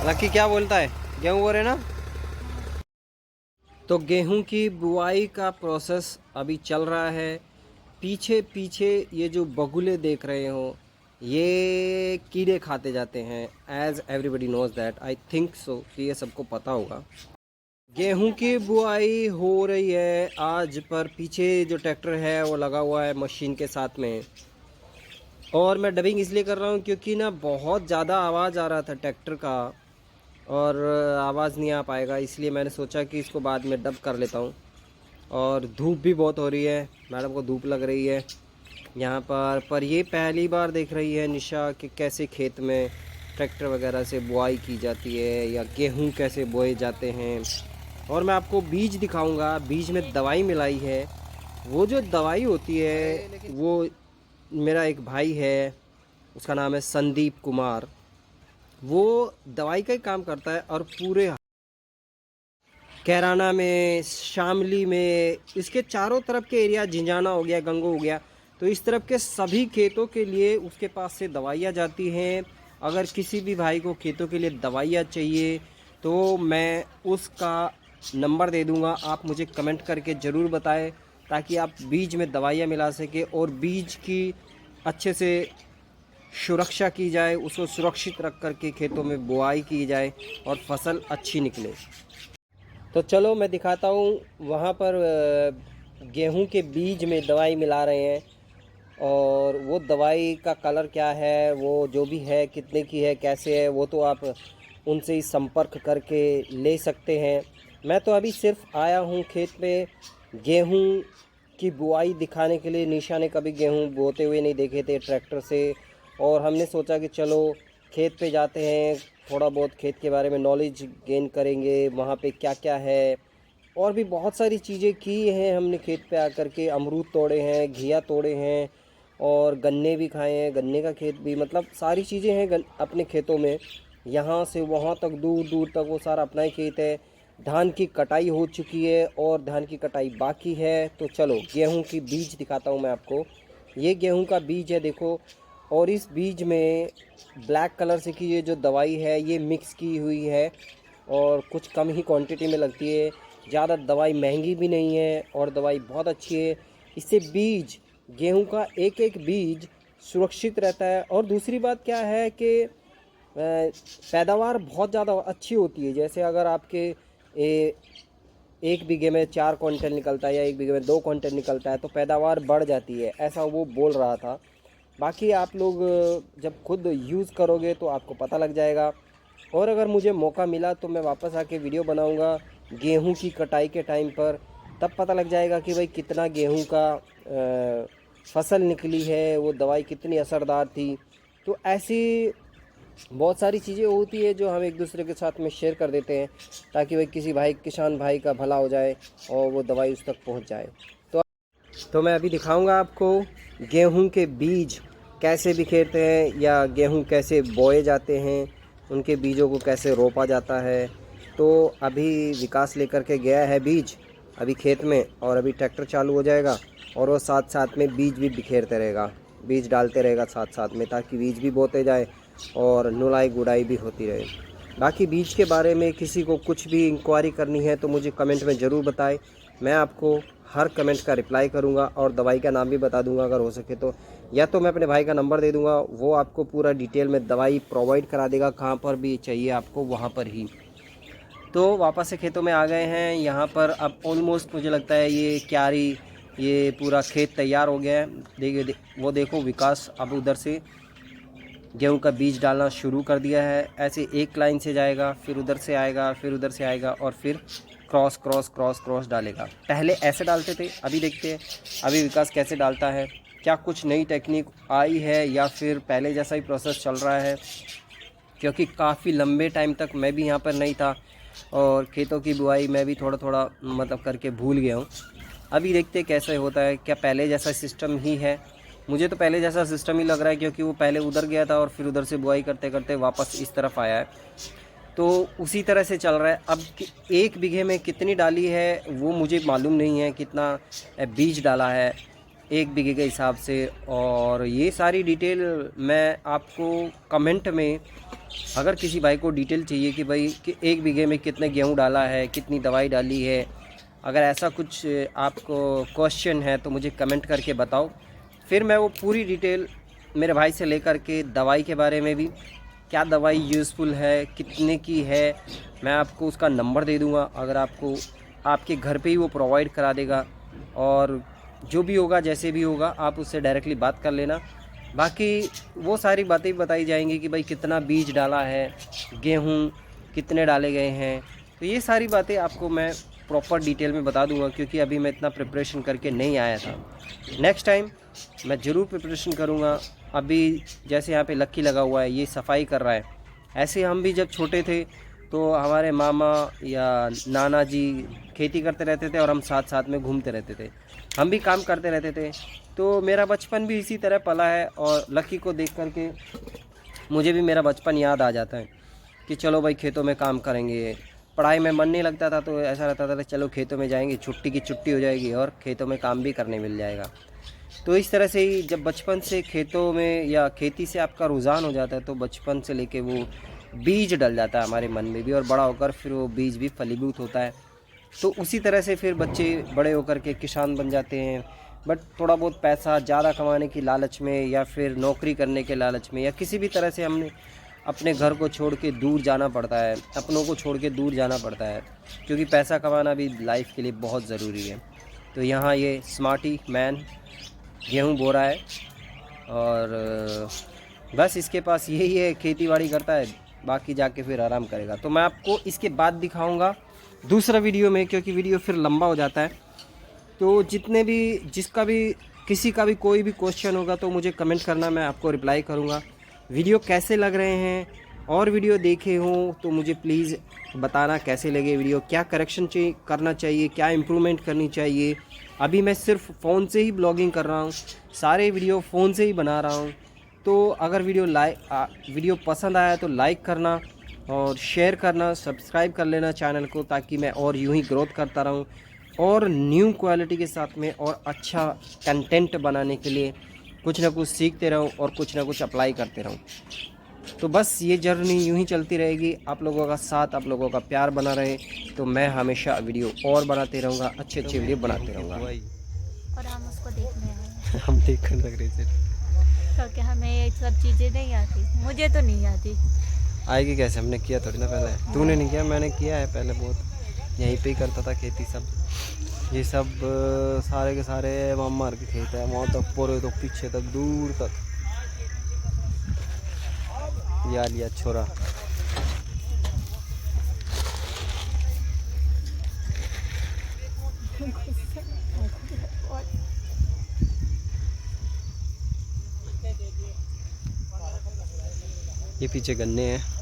Lucky क्या बोलता है? गेहूँ बोल रहे ना? तो गेहूं की बुआई का प्रोसेस अभी चल रहा है। पीछे पीछे ये जो बगुले देख रहे हो, ये कीड़े खाते जाते हैं। As everybody knows that, I think so कि ये सबको पता होगा। गेहूं की बुआई हो रही है आज, पर पीछे जो ट्रैक्टर है वो लगा हुआ है मशीन के साथ में। और मैं डबिंग इसलिए कर रहा हूँ क्योंकि ना बहुत ज़्यादा आवाज़ आ रहा था ट्रैक्टर का, और आवाज़ नहीं आ पाएगा, इसलिए मैंने सोचा कि इसको बाद में डब कर लेता हूँ। और धूप भी बहुत हो रही है, मैडम को धूप लग रही है यहाँ पर ये पहली बार देख रही है निशा कि कैसे खेत में ट्रैक्टर वगैरह से बुआई की जाती है या गेहूँ कैसे बोए जाते हैं। और मैं आपको बीज दिखाऊंगा, बीज में दवाई मिलाई है। वो जो दवाई होती है वो मेरा एक भाई है, उसका नाम है संदीप कुमार, वो दवाई का ही काम करता है। और पूरे कैराना में, शामली में, इसके चारों तरफ के एरिया, झिंझाना हो गया, गंगो हो गया, तो इस तरफ के सभी खेतों के लिए उसके पास से दवाइयाँ जाती हैं। अगर किसी भी भाई को खेतों के लिए दवाइयाँ चाहिए तो मैं उसका नंबर दे दूँगा, आप मुझे कमेंट करके ज़रूर बताएं, ताकि आप बीज में दवाइयाँ मिला सके और बीज की अच्छे से सुरक्षा की जाए, उसको सुरक्षित रख करके खेतों में बुआई की जाए और फसल अच्छी निकले। तो चलो मैं दिखाता हूँ वहाँ पर गेहूं के बीज में दवाई मिला रहे हैं। और वो दवाई का कलर क्या है, वो जो भी है, कितने की है, कैसे है, वो तो आप उनसे ही संपर्क करके ले सकते हैं। मैं तो अभी सिर्फ आया हूँ खेत में गेहूं की बुआई दिखाने के लिए। निशा ने कभी गेहूं बोते हुए नहीं देखे थे ट्रैक्टर से, और हमने सोचा कि चलो खेत पे जाते हैं, थोड़ा बहुत खेत के बारे में नॉलेज गेन करेंगे, वहाँ पे क्या क्या है। और भी बहुत सारी चीज़ें की हैं हमने खेत पे आकर के। अमरूद तोड़े हैं, घिया तोड़े हैं, और गन्ने भी खाए हैं, गन्ने का खेत भी, मतलब सारी चीज़ें हैं अपने खेतों में। यहाँ से वहाँ तक, दूर दूर तक वो सारा अपना ही खेत है। धान की कटाई हो चुकी है और धान की कटाई बाकी है। तो चलो गेहूं की बीज दिखाता हूँ मैं आपको। ये गेहूं का बीज है, देखो। और इस बीज में ब्लैक कलर से की ये जो दवाई है ये मिक्स की हुई है, और कुछ कम ही क्वांटिटी में लगती है। ज़्यादा दवाई महंगी भी नहीं है और दवाई बहुत अच्छी है। इससे बीज, गेहूं का एक एक बीज सुरक्षित रहता है। और दूसरी बात क्या है कि पैदावार बहुत ज़्यादा अच्छी होती है। जैसे अगर आपके एक बीघे में 4 क्विंटल निकलता है या एक बीघे में 2 क्विंटल निकलता है तो पैदावार बढ़ जाती है, ऐसा वो बोल रहा था। बाकी आप लोग जब खुद यूज़ करोगे तो आपको पता लग जाएगा। और अगर मुझे मौका मिला तो मैं वापस आके वीडियो बनाऊंगा गेहूं की कटाई के टाइम पर, तब पता लग जाएगा कि भाई कितना गेहूं का फसल निकली है, वो दवाई कितनी असरदार थी। तो ऐसी बहुत सारी चीज़ें होती है जो हम एक दूसरे के साथ में शेयर कर देते हैं, ताकि भाई किसी भाई, किसान भाई का भला हो जाए और वो दवाई उस तक पहुंच जाए। तो मैं अभी दिखाऊंगा आपको गेहूं के बीज कैसे बिखेरते हैं या गेहूं कैसे बोए जाते हैं, उनके बीजों को कैसे रोपा जाता है। तो अभी विकास लेकर के गया है बीज अभी खेत में, और अभी ट्रैक्टर चालू हो जाएगा और वो साथ साथ में बीज भी बिखेरते रहेगा, बीज डालते रहेगा साथ साथ में, ताकि बीज भी बोते जाए और नुलाई गुड़ाई भी होती रहे। बाकी बीज के बारे में किसी को कुछ भी इंक्वायरी करनी है तो मुझे कमेंट में ज़रूर बताएं, मैं आपको हर कमेंट का रिप्लाई करूंगा और दवाई का नाम भी बता दूंगा अगर हो सके तो। या तो मैं अपने भाई का नंबर दे दूंगा, वो आपको पूरा डिटेल में दवाई प्रोवाइड करा देगा, कहाँ पर भी चाहिए आपको वहाँ पर ही। तो वापस से खेतों में आ गए हैं। यहाँ पर अब ऑलमोस्ट मुझे लगता है ये क्यारी, ये पूरा खेत तैयार हो गया है। देखिए वो देखो विकास अब उधर से गेहूं का बीज डालना शुरू कर दिया है। ऐसे एक लाइन से जाएगा, फिर उधर से आएगा, फिर उधर से आएगा, और फिर क्रॉस क्रॉस क्रॉस क्रॉस डालेगा। पहले ऐसे डालते थे, अभी देखते हैं अभी विकास कैसे डालता है। क्या कुछ नई टेक्निक आई है या फिर पहले जैसा ही प्रोसेस चल रहा है, क्योंकि काफ़ी लंबे टाइम तक मैं भी यहाँ पर नहीं था और खेतों की बुआई मैं भी थोड़ा थोड़ा मतलब करके भूल गया हूँ। अभी देखते कैसे होता है, क्या पहले जैसा सिस्टम ही है। मुझे तो पहले जैसा सिस्टम ही लग रहा है, क्योंकि वो पहले उधर गया था और फिर उधर से बुआई करते करते वापस इस तरफ आया है, तो उसी तरह से चल रहा है। अब एक बीघे में कितनी डाली है वो मुझे मालूम नहीं है, कितना बीज डाला है एक बीघे के हिसाब से। और ये सारी डिटेल मैं आपको कमेंट में अगर किसी भाई को डिटेल चाहिए कि भाई कि 1 बीघे में कितने गेहूँ डाला है, कितनी दवाई डाली है, अगर ऐसा कुछ आपको क्वेश्चन है तो मुझे कमेंट करके बताओ। फिर मैं वो पूरी डिटेल मेरे भाई से लेकर के दवाई के बारे में भी, क्या दवाई यूज़फुल है, कितने की है, मैं आपको उसका नंबर दे दूँगा। अगर आपको आपके घर पे ही वो प्रोवाइड करा देगा, और जो भी होगा जैसे भी होगा आप उससे डायरेक्टली बात कर लेना। बाकी वो सारी बातें बताई जाएंगी कि भाई कितना बीज डाला है, गेहूँ कितने डाले गए हैं, तो ये सारी बातें आपको मैं प्रॉपर डिटेल में बता दूंगा, क्योंकि अभी मैं इतना प्रिपरेशन करके नहीं आया था। नेक्स्ट टाइम मैं ज़रूर प्रिपरेशन करूंगा। अभी जैसे यहाँ पे लक्की लगा हुआ है, ये सफाई कर रहा है, ऐसे हम भी जब छोटे थे तो हमारे मामा या नाना जी खेती करते रहते थे और हम साथ साथ में घूमते रहते थे, हम भी काम करते रहते थे। तो मेरा बचपन भी इसी तरह पला है, और लक्की को देख करके मुझे भी मेरा बचपन याद आ जाता है कि चलो भाई खेतों में काम करेंगे। पढ़ाई में मन नहीं लगता था तो ऐसा रहता था चलो खेतों में जाएंगे, छुट्टी की छुट्टी हो जाएगी और खेतों में काम भी करने मिल जाएगा। तो इस तरह से ही जब बचपन से खेतों में या खेती से आपका रुझान हो जाता है तो बचपन से लेके वो बीज डल जाता है हमारे मन में भी, और बड़ा होकर फिर वो बीज भी फलीभूत होता है। तो उसी तरह से फिर बच्चे बड़े होकर के किसान बन जाते हैं, बट थोड़ा बहुत पैसा ज़्यादा कमाने की लालच में या फिर नौकरी करने के लालच में या किसी भी तरह से हमने अपने घर को छोड़ के दूर जाना पड़ता है, अपनों को छोड़ के दूर जाना पड़ता है, क्योंकि पैसा कमाना भी लाइफ के लिए बहुत ज़रूरी है। तो यहाँ ये स्मार्टी मैन गेहूँ बो रहा है, और बस इसके पास यही है, खेती बाड़ी करता है, बाकी जाके फिर आराम करेगा। तो मैं आपको इसके बाद दिखाऊंगा दूसरा वीडियो में, क्योंकि वीडियो फिर लंबा हो जाता है। तो जितने भी जिसका भी किसी का भी कोई भी क्वेश्चन होगा तो मुझे कमेंट करना, मैं आपको रिप्लाई करूंगा। वीडियो कैसे लग रहे हैं, और वीडियो देखे हों तो मुझे प्लीज़ बताना कैसे लगे वीडियो, क्या करेक्शन करना चाहिए, क्या इम्प्रूवमेंट करनी चाहिए। अभी मैं सिर्फ फ़ोन से ही ब्लॉगिंग कर रहा हूँ, सारे वीडियो फ़ोन से ही बना रहा हूँ। तो अगर वीडियो पसंद आया तो लाइक करना और शेयर करना, सब्सक्राइब कर लेना चैनल को, ताकि मैं और यूं ही ग्रोथ करता रहूं और न्यू क्वालिटी के साथ में और अच्छा कंटेंट बनाने के लिए कुछ ना कुछ सीखते रहूं और कुछ ना कुछ अप्लाई करते रहूं। तो बस ये जर्नी यूं ही चलती रहेगी, आप लोगों का साथ, आप लोगों का प्यार बना रहे तो मैं हमेशा वीडियो और बनाते रहूँगा, अच्छे अच्छे वीडियो बनाते रहूँगा। और हम उसको देखने आए हैं। हम देख कर लग रहे थे, क्योंकि हमें ये सब चीज़ें नहीं आती, मुझे तो नहीं आती। आएगी कैसे, हमने किया थोड़ी ना पहले, तूने नहीं किया, मैंने किया है पहले बहुत, यहीं पे ही करता था खेती सब। ये सब सारे के सारे मामार के खेत है, वहाँ तक पूरे तो पीछे तक दूर तक। या लिया छोरा, ये पीछे गन्ने हैं।